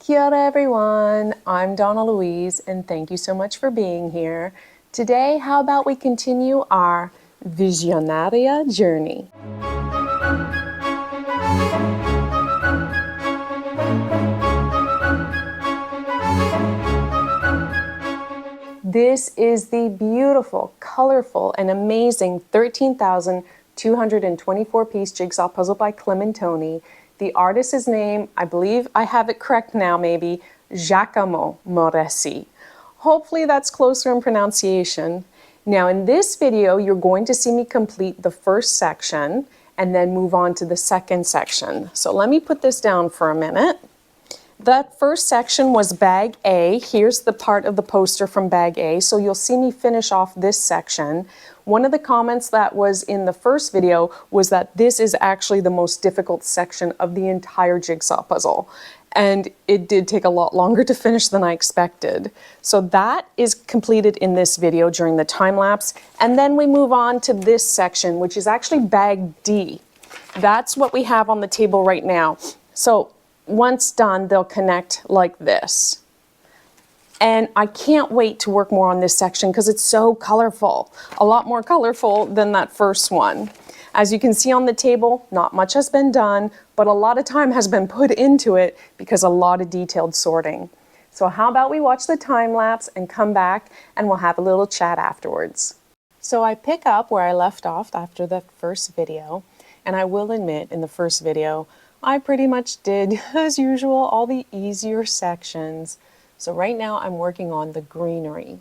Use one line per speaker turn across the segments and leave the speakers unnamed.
Kia ora everyone, I'm Donnalouise and thank you so much for being here. Today, how about we continue our Visionaria journey? This is the beautiful, colorful, and amazing 13,224 piece jigsaw puzzle by Clementoni. The artist's name, I believe I have it correct now maybe, Giacomo Moresi. Hopefully that's closer in pronunciation. Now in this video, you're going to see me complete the first section and then move on to the second section. So let me put this down for a minute. That first section was bag A. Here's the part of the poster from bag A. So you'll see me finish off this section. One of the comments that was in the first video was that this is actually the most difficult section of the entire jigsaw puzzle. And it did take a lot longer to finish than I expected. So that is completed in this video during the time lapse. And then we move on to this section, which is actually bag D. That's what we have on the table right now. So once done, they'll connect like this. And I can't wait to work more on this section because it's so colorful, a lot more colorful than that first one. As you can see on the table, not much has been done, but a lot of time has been put into it because a lot of detailed sorting. So how about we watch the time lapse and come back and we'll have a little chat afterwards. So I pick up where I left off after the first video, and I will admit in the first video, I pretty much did, as usual, all the easier sections. So right now I'm working on the greenery.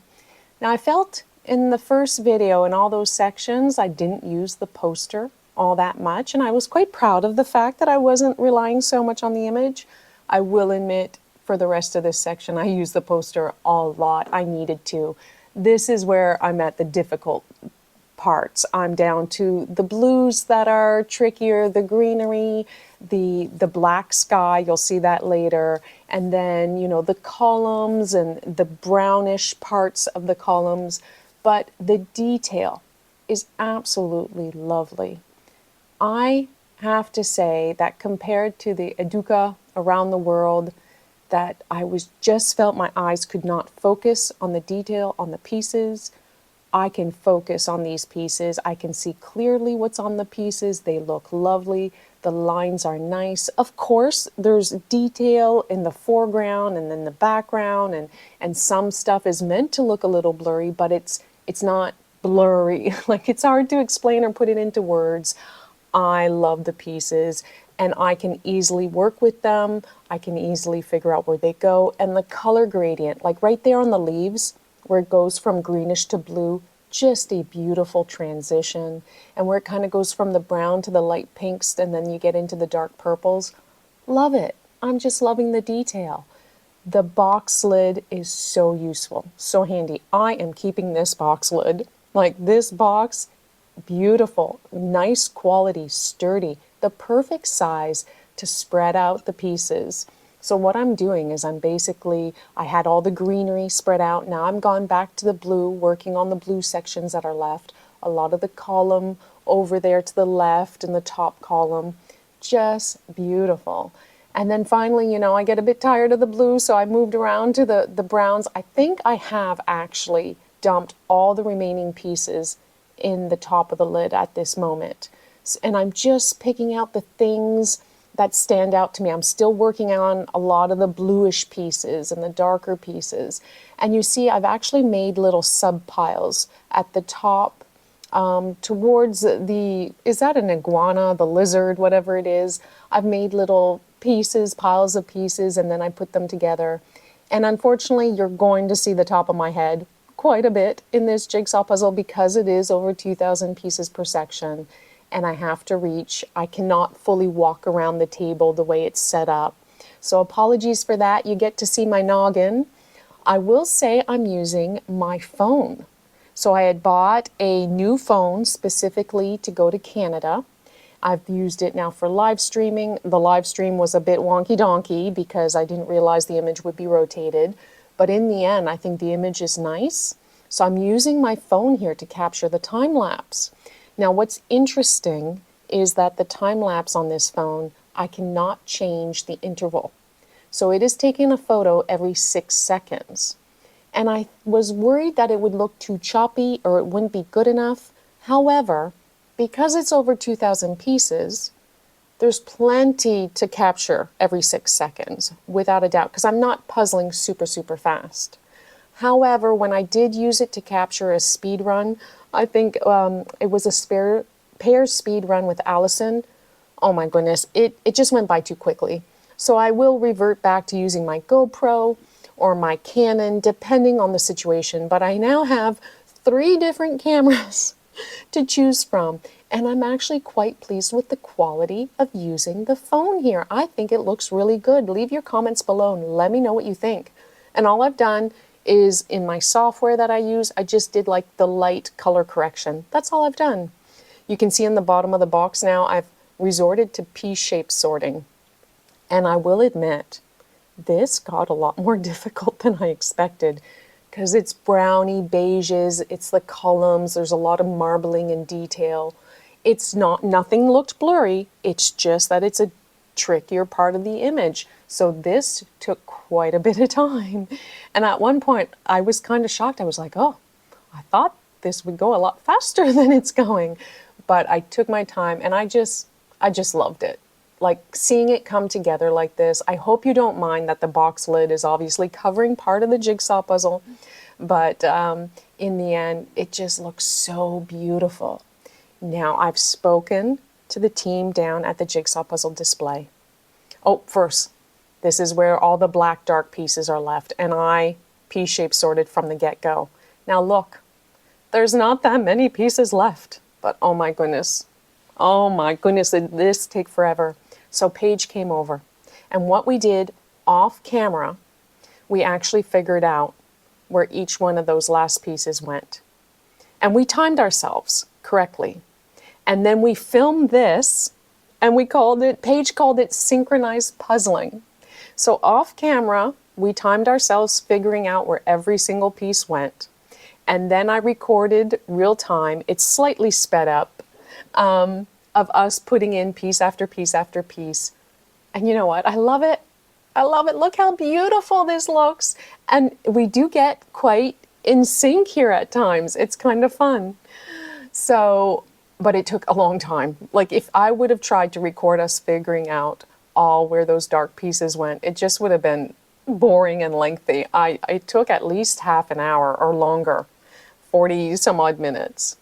Now I felt in the first video in all those sections I didn't use the poster all that much, and I was quite proud of the fact that I wasn't relying so much on the image. I will admit for the rest of this section I used the poster a lot. I needed to. This is where I'm at the difficult parts. I'm down to the blues that are trickier, the greenery, the black sky, you'll see that later, and then, you know, the columns and the brownish parts of the columns, but the detail is absolutely lovely. I have to say that compared to the Educa around the world, that I just felt my eyes could not focus on the detail on the pieces. I can focus on these pieces. I can see clearly what's on the pieces. They look lovely. The lines are nice. Of course, there's detail in the foreground and then the background, and some stuff is meant to look a little blurry, but it's not blurry. Like, it's hard to explain or put it into words. I love the pieces, and I can easily work with them. I can easily figure out where they go. And the color gradient, like right there on the leaves, where it goes from greenish to blue, just a beautiful transition. And where it kind of goes from the brown to the light pinks and then you get into the dark purples. Love it. I'm just loving the detail. The box lid is so useful, so handy. I am keeping this box lid. Like, this box, beautiful, nice quality, sturdy, the perfect size to spread out the pieces. So what I'm doing is I had all the greenery spread out. Now I'm gone back to the blue, working on the blue sections that are left. A lot of the column over there to the left in the top column. Just beautiful. And then finally, you know, I get a bit tired of the blue, so I moved around to the browns. I think I have actually dumped all the remaining pieces in the top of the lid at this moment. And I'm just picking out the things that stand out to me. I'm still working on a lot of the bluish pieces and the darker pieces. And you see, I've actually made little sub-piles at the top towards is that an iguana, the lizard, whatever it is. I've made little pieces, piles of pieces, and then I put them together. And unfortunately, you're going to see the top of my head quite a bit in this jigsaw puzzle because it is over 2,000 pieces per section. And I have to reach. I cannot fully walk around the table the way it's set up. So apologies for that. You get to see my noggin. I will say I'm using my phone. So I had bought a new phone specifically to go to Canada. I've used it now for live streaming. The live stream was a bit wonky-donkey because I didn't realize the image would be rotated. But in the end, I think the image is nice. So I'm using my phone here to capture the time lapse. Now what's interesting is that the time lapse on this phone, I cannot change the interval. So it is taking a photo every 6 seconds. And I was worried that it would look too choppy or it wouldn't be good enough. However, because it's over 2,000 pieces, there's plenty to capture every 6 seconds, without a doubt, because I'm not puzzling super, super fast. However, when I did use it to capture a speed run, I think it was a pair speed run with Allison. Oh my goodness, it just went by too quickly. So I will revert back to using my GoPro or my Canon, depending on the situation. But I now have 3 different cameras to choose from. And I'm actually quite pleased with the quality of using the phone here. I think it looks really good. Leave your comments below and let me know what you think. And all I've done is in my software that I use, I just did like the light color correction. That's all I've done. You can see in the bottom of the box now, I've resorted to piece-shape sorting. And I will admit, this got a lot more difficult than I expected because it's browny beiges, it's the columns, there's a lot of marbling and detail. Nothing looked blurry, it's just that it's a trickier part of the image. So this took quite a bit of time. And at one point, I was kind of shocked. I was like, oh, I thought this would go a lot faster than it's going. But I took my time and I just loved it. Like seeing it come together like this. I hope you don't mind that the box lid is obviously covering part of the jigsaw puzzle, but in the end, it just looks so beautiful. Now I've spoken to the team down at the jigsaw puzzle display. Oh, first, this is where all the black dark pieces are left, and I piece-shape sorted from the get-go. Now look, there's not that many pieces left, but oh my goodness, did this take forever. So Paige came over, and what we did off camera, we actually figured out where each one of those last pieces went. And we timed ourselves correctly. And then we filmed this, and Paige called it synchronized puzzling. So off camera, we timed ourselves figuring out where every single piece went. And then I recorded real time, it's slightly sped up, of us putting in piece after piece after piece. And you know what? I love it. I love it. Look how beautiful this looks. And we do get quite in sync here at times. It's kind of fun. So, but it took a long time. Like if I would have tried to record us figuring out all where those dark pieces went, it just would have been boring and lengthy. It took at least half an hour or longer, 40 some odd minutes.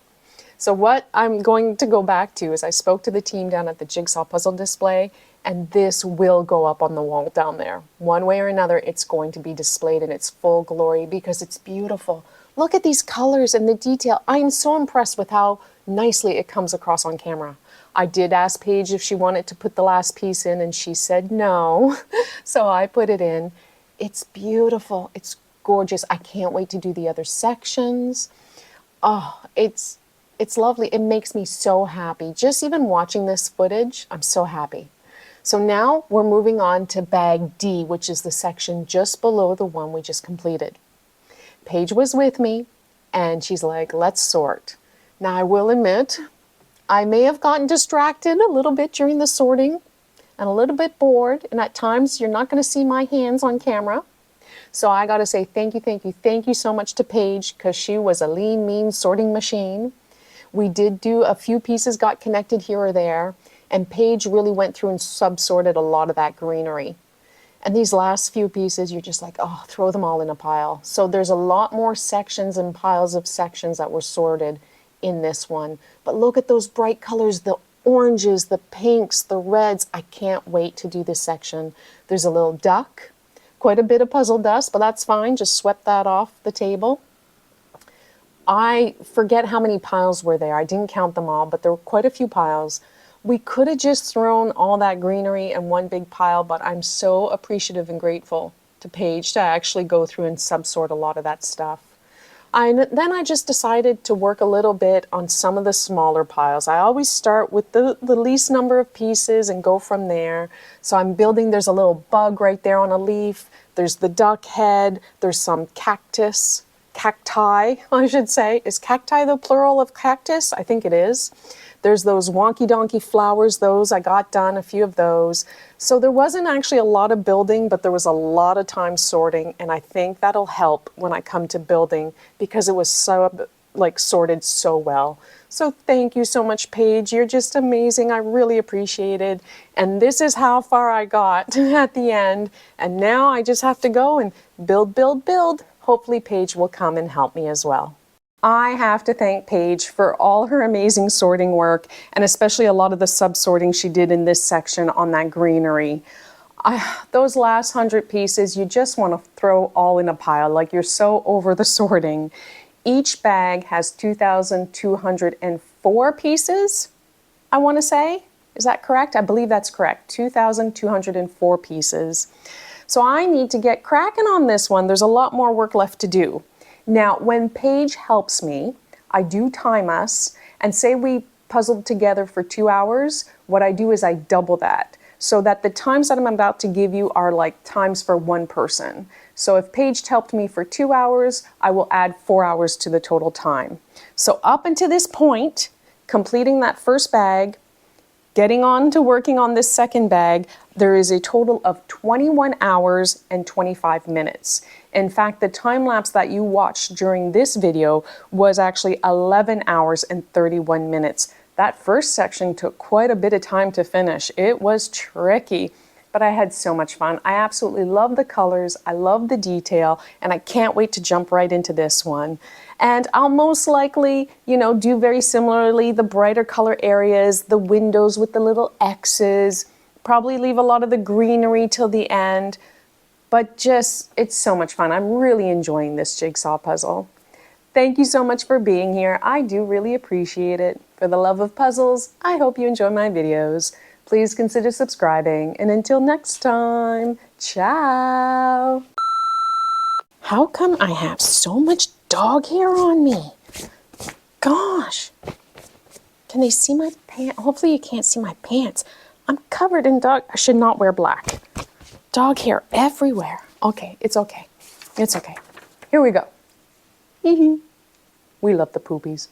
So what I'm going to go back to is I spoke to the team down at the jigsaw puzzle display, and this will go up on the wall down there. One way or another, it's going to be displayed in its full glory because it's beautiful. Look at these colors and the detail. I am so impressed with how nicely it comes across on camera. I did ask Paige if she wanted to put the last piece in, and she said no. So I put it in. It's beautiful. It's gorgeous. I can't wait to do the other sections. Oh, it's lovely. It makes me so happy. Just even watching this footage, I'm so happy. So now we're moving on to bag D, which is the section just below the one we just completed. Paige was with me, and she's like, let's sort. Now I will admit, I may have gotten distracted a little bit during the sorting and a little bit bored, and at times you're not going to see my hands on camera. So I got to say thank you so much to Paige, because she was a lean, mean sorting machine. We did do a few pieces got connected here or there, and Paige really went through and sub-sorted a lot of that greenery. And these last few pieces, you're just like, oh, throw them all in a pile. So there's a lot more sections and piles of sections that were sorted in this one. But look at those bright colors, the oranges, the pinks, the reds. I can't wait to do this section. There's a little duck, quite a bit of puzzle dust, but that's fine. Just swept that off the table. I forget how many piles were there. I didn't count them all, but there were quite a few piles. We could have just thrown all that greenery in one big pile, but I'm so appreciative and grateful to Paige to actually go through and sub-sort a lot of that stuff. Then I just decided to work a little bit on some of the smaller piles. I always start with the least number of pieces and go from there. So I'm building, there's a little bug right there on a leaf. There's the duck head. There's some cacti, I should say. Is cacti the plural of cactus? I think it is. There's those wonky donkey flowers, those I got done, a few of those. So there wasn't actually a lot of building, but there was a lot of time sorting, and I think that'll help when I come to building because it was so sorted so well. So thank you so much, Paige. You're just amazing. I really appreciate it. And this is how far I got at the end. And now I just have to go and build, build, build. Hopefully Paige will come and help me as well. I have to thank Paige for all her amazing sorting work, and especially a lot of the sub-sorting she did in this section on that greenery. Those last 100 pieces, you just want to throw all in a pile, like you're so over the sorting. Each bag has 2,204 pieces, I want to say. Is that correct? I believe that's correct. 2,204 pieces. So I need to get cracking on this one. There's a lot more work left to do. Now, when Paige helps me, I do time us, and say we puzzled together for 2 hours, what I do is I double that, so that the times that I'm about to give you are like times for one person. So if Paige helped me for 2 hours, I will add 4 hours to the total time. So up until this point, completing that first bag, getting on to working on this second bag, there is a total of 21 hours and 25 minutes. In fact, the time lapse that you watched during this video was actually 11 hours and 31 minutes. That first section took quite a bit of time to finish. It was tricky, but I had so much fun. I absolutely love the colors, I love the detail, and I can't wait to jump right into this one. And I'll most likely, do very similarly the brighter color areas, the windows with the little X's, probably leave a lot of the greenery till the end, but it's so much fun. I'm really enjoying this jigsaw puzzle. Thank you so much for being here. I do really appreciate it. For the love of puzzles, I hope you enjoy my videos. Please consider subscribing, and until next time, ciao! How come I have so much dog hair on me? Gosh! Can they see my pants? Hopefully you can't see my pants. I'm covered in dog. I should not wear black. Dog hair everywhere. Okay, it's okay. It's okay. Here we go. We love the poopies.